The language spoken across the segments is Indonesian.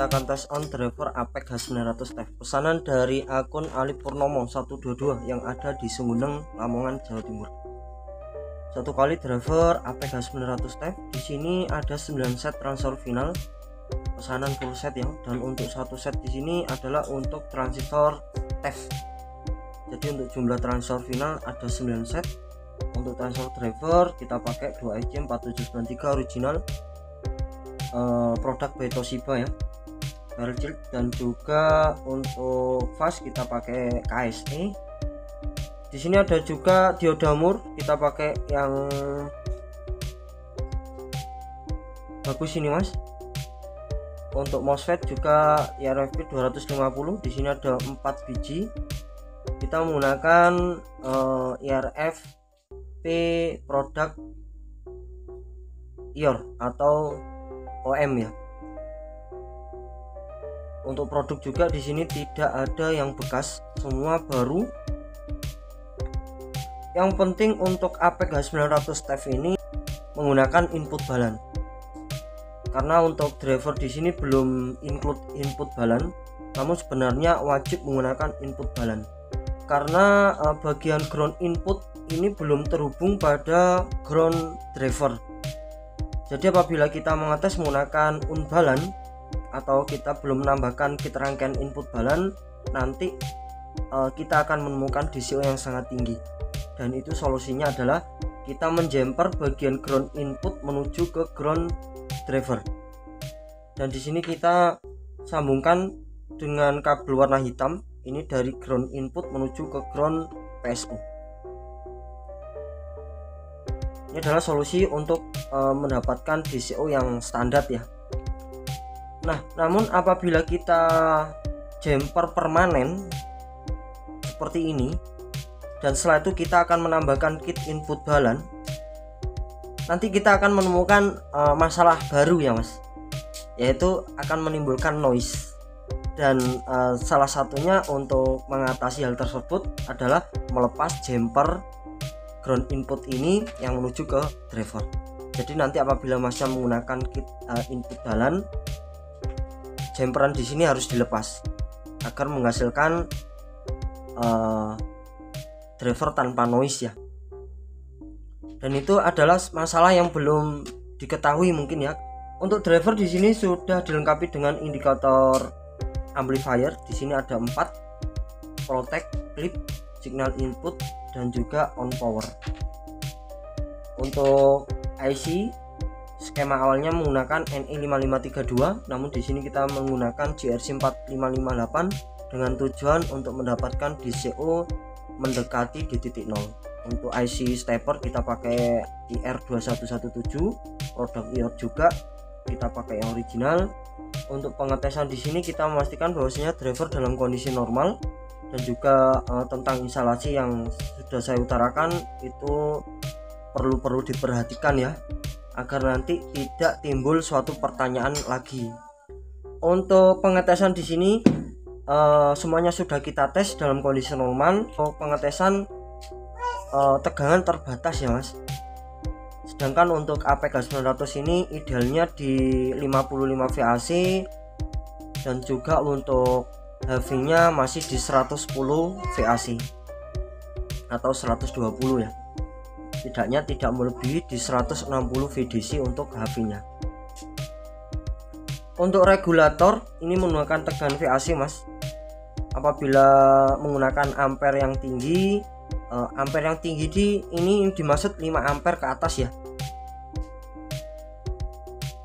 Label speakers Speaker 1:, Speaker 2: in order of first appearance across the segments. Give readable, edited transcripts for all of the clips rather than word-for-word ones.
Speaker 1: kita akan tes on driver Apex H900 TEF pesanan dari akun Ali Purnomo 122 yang ada di Sengguneng, Lamongan, Jawa Timur. Satu kali driver Apex H900 TEF. Di sini ada 9 set transfer final, pesanan full set ya. Dan untuk satu set di sini adalah untuk transistor TEF. Jadi untuk jumlah transfer final ada 9 set. Untuk transfer driver kita pakai 2IC 4793 original, produk by Toshiba ya, barrel shield. Dan juga untuk fast kita pakai KSE. Di sini ada juga dioda mur, kita pakai yang bagus ini mas. Untuk MOSFET juga IRFP 250. Di sini ada 4 biji. Kita menggunakan IRFP produk IOR atau OM ya. Untuk produk juga di sini tidak ada yang bekas, semua baru. Yang penting untuk Apex H900 TEF ini menggunakan input balan. Karena untuk driver di sini belum include input balan, namun sebenarnya wajib menggunakan input balan. Karena bagian ground input ini belum terhubung pada ground driver. Jadi apabila kita mengetes menggunakan unbalan atau kita belum menambahkan kit rangkaian input balan, nanti kita akan menemukan DCO yang sangat tinggi. Dan itu solusinya adalah kita menjumper bagian ground input menuju ke ground driver. Dan di sini kita sambungkan dengan kabel warna hitam. Ini dari ground input menuju ke ground PSU. Ini adalah solusi untuk mendapatkan DCO yang standar ya. Nah, namun apabila kita jumper permanen seperti ini, dan setelah itu kita akan menambahkan kit input balan, nanti kita akan menemukan masalah baru ya mas, yaitu akan menimbulkan noise. Dan salah satunya untuk mengatasi hal tersebut adalah melepas jumper ground input ini yang menuju ke driver. Jadi nanti apabila masnya menggunakan kit input balan, jumperan di sini harus dilepas agar menghasilkan driver tanpa noise ya. Dan itu adalah masalah yang belum diketahui mungkin ya. Untuk driver di sini sudah dilengkapi dengan indikator amplifier. Di sini ada 4, protect, clip, signal input, dan juga on power. Untuk IC skema awalnya menggunakan NE5532, namun di sini kita menggunakan JRC 4558 dengan tujuan untuk mendapatkan DCO mendekati di titik 0. Untuk IC stepper kita pakai IR2117, produk IOR juga, kita pakai yang original. Untuk pengetesan di sini kita memastikan bahwasanya driver dalam kondisi normal, dan juga tentang instalasi yang sudah saya utarakan itu perlu diperhatikan ya, agar nanti tidak timbul suatu pertanyaan lagi. Untuk pengetesan di sini semuanya sudah kita tes dalam kondisi normal. Untuk pengetesan tegangan terbatas ya mas. Sedangkan untuk Apex H900 ini idealnya di 55 VAC, dan juga untuk HV-nya masih di 110 VAC atau 120 ya. Tidaknya tidak melebihi di 160 VDC untuk HV-nya. Untuk regulator ini menggunakan tegangan VAC mas. Apabila menggunakan ampere yang tinggi, ini dimaksud 5 ampere ke atas ya.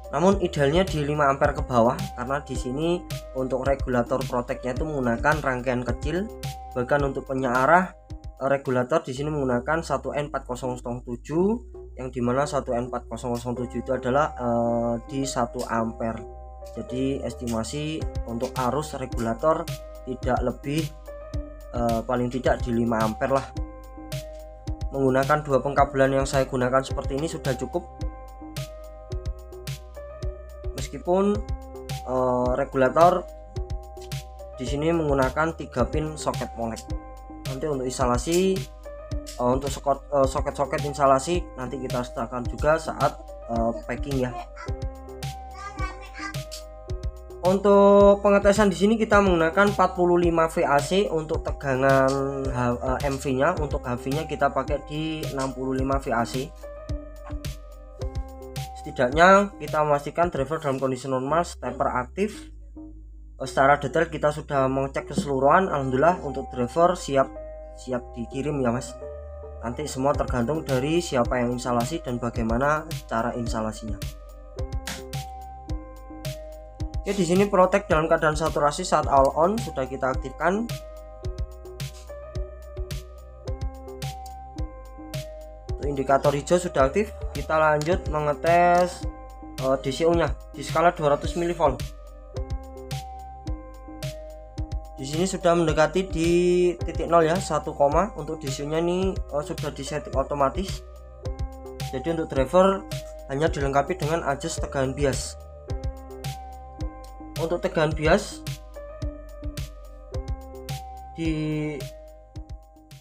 Speaker 1: Namun idealnya di 5 ampere ke bawah, karena di sini untuk regulator protectnya itu menggunakan rangkaian kecil. Bahkan untuk penyearah regulator di sini menggunakan 1N4007, yang dimana 1N4007 itu adalah di 1 ampere. Jadi estimasi untuk arus regulator tidak lebih paling tidak di 5 ampere lah. Menggunakan 2 pengkabelan yang saya gunakan seperti ini sudah cukup. Meskipun regulator di sini menggunakan 3 pin soket molek. Nanti untuk instalasi, untuk soket-soket instalasi nanti kita sertakan juga saat packing ya. Untuk pengetesan di sini kita menggunakan 45 VAC untuk tegangan MV-nya. Untuk HV-nya kita pakai di 65 VAC. Setidaknya kita memastikan driver dalam kondisi normal, stepper aktif. Secara detail kita sudah mengecek keseluruhan. Alhamdulillah untuk driver siap dikirim ya Mas. Nanti semua tergantung dari siapa yang instalasi dan bagaimana cara instalasinya. Oke, di sini Protect dalam keadaan saturasi saat all on sudah kita aktifkan. Indikator hijau sudah aktif. Kita lanjut mengetes DCO nya di skala 200 mV. Di sini sudah mendekati di titik 0 ya, 1, untuk DCO nya ini sudah disetting otomatis. Jadi untuk driver hanya dilengkapi dengan adjust tegangan bias. Untuk tegangan bias di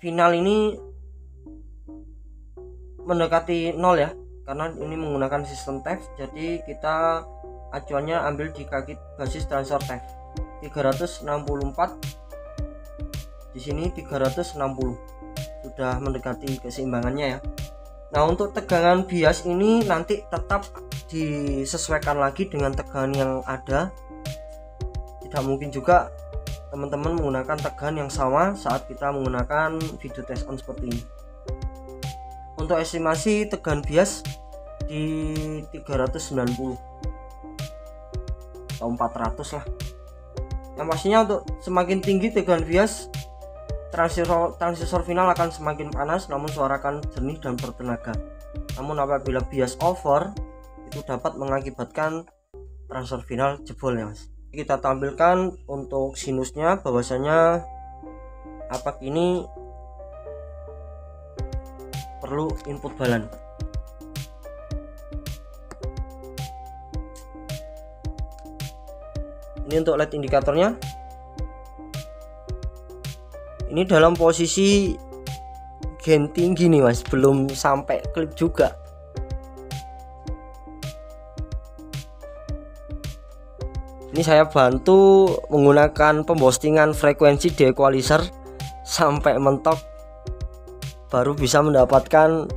Speaker 1: final ini mendekati 0 ya, karena ini menggunakan sistem TEF. Jadi kita acuannya ambil di kaki basis transfer TEF 364, di sini 360, sudah mendekati keseimbangannya ya. Nah untuk tegangan bias ini nanti tetap disesuaikan lagi dengan tegangan yang ada. Tidak mungkin juga teman-teman menggunakan tegangan yang sama saat kita menggunakan video test on seperti ini. Untuk estimasi tegangan bias di 390 atau 400 lah. Yang pastinya untuk semakin tinggi tegangan bias, transistor final akan semakin panas namun suara akan jernih dan bertenaga. Namun apabila bias over, itu dapat mengakibatkan transistor final jebol ya Mas. Kita tampilkan untuk sinusnya, bahwasanya apak ini perlu input balan. Ini untuk LED indikatornya. Ini dalam posisi gen tinggi nih Mas, belum sampai klip juga. Ini saya bantu menggunakan pembostingan frekuensi deequalizer sampai mentok, baru bisa mendapatkan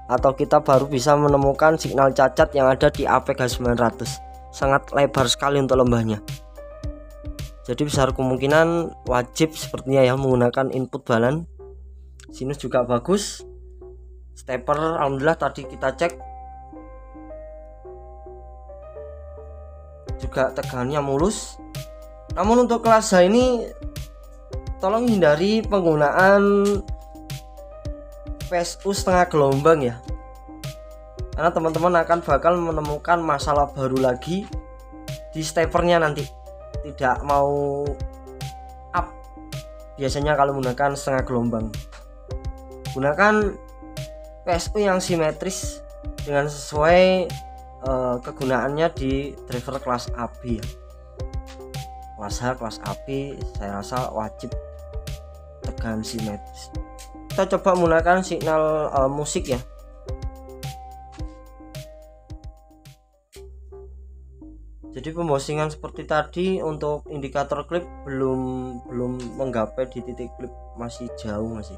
Speaker 1: atau kita baru bisa menemukan signal cacat yang ada di APK 900. Sangat lebar sekali untuk lembahnya. Jadi besar kemungkinan wajib sepertinya ya menggunakan input balan. Sinus juga bagus. Stepper alhamdulillah tadi kita cek juga tegangannya mulus. Namun untuk kelas H ini tolong hindari penggunaan PSU setengah gelombang ya, karena teman-teman akan bakal menemukan masalah baru lagi di steppernya nanti. Tidak mau up biasanya kalau menggunakan setengah gelombang. Gunakan PSU yang simetris dengan sesuai kegunaannya di driver kelas AB ya. Kelas H, kelas AB saya rasa wajib tegangan simetris. Kita coba menggunakan signal musik ya. Jadi pembostingan seperti tadi untuk indikator klip belum menggapai di titik klip, masih jauh masih.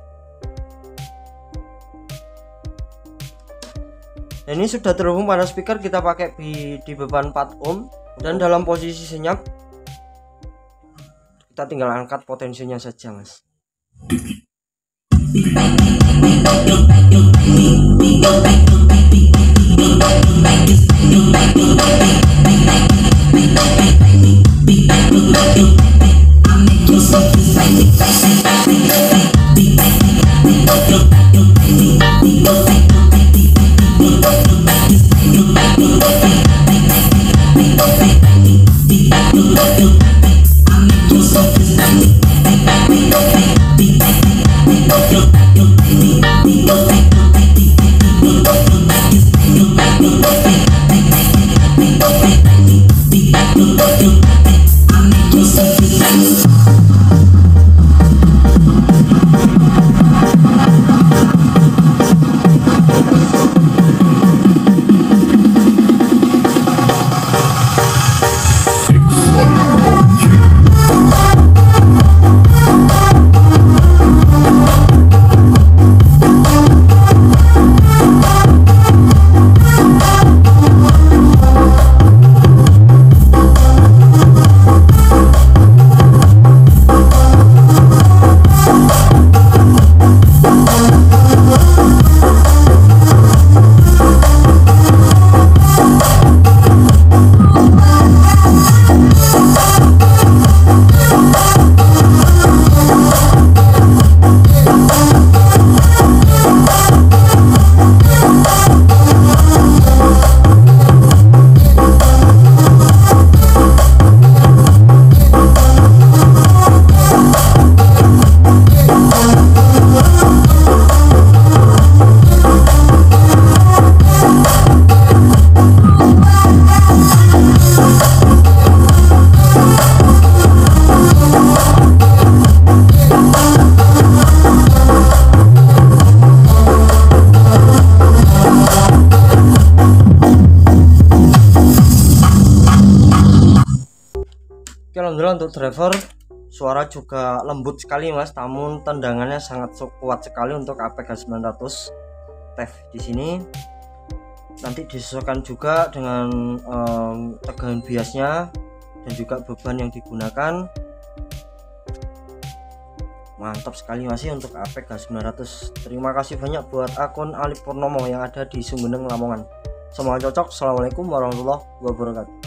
Speaker 1: Dan ini sudah terhubung pada speaker, kita pakai di beban 4 ohm dan dalam posisi senyap. Kita tinggal angkat potensinya saja Mas. Alhamdulillah untuk driver suara juga lembut sekali mas, namun tendangannya sangat kuat sekali untuk APK 900 TEF di sini. Nanti disesuaikan juga dengan tegangan biasnya dan juga beban yang digunakan. Mantap sekali masih untuk APK 900. Terima kasih banyak buat akun Ali Purnomo yang ada di Sumbeneng, Lamongan. Semoga cocok. Assalamualaikum warahmatullahi wabarakatuh.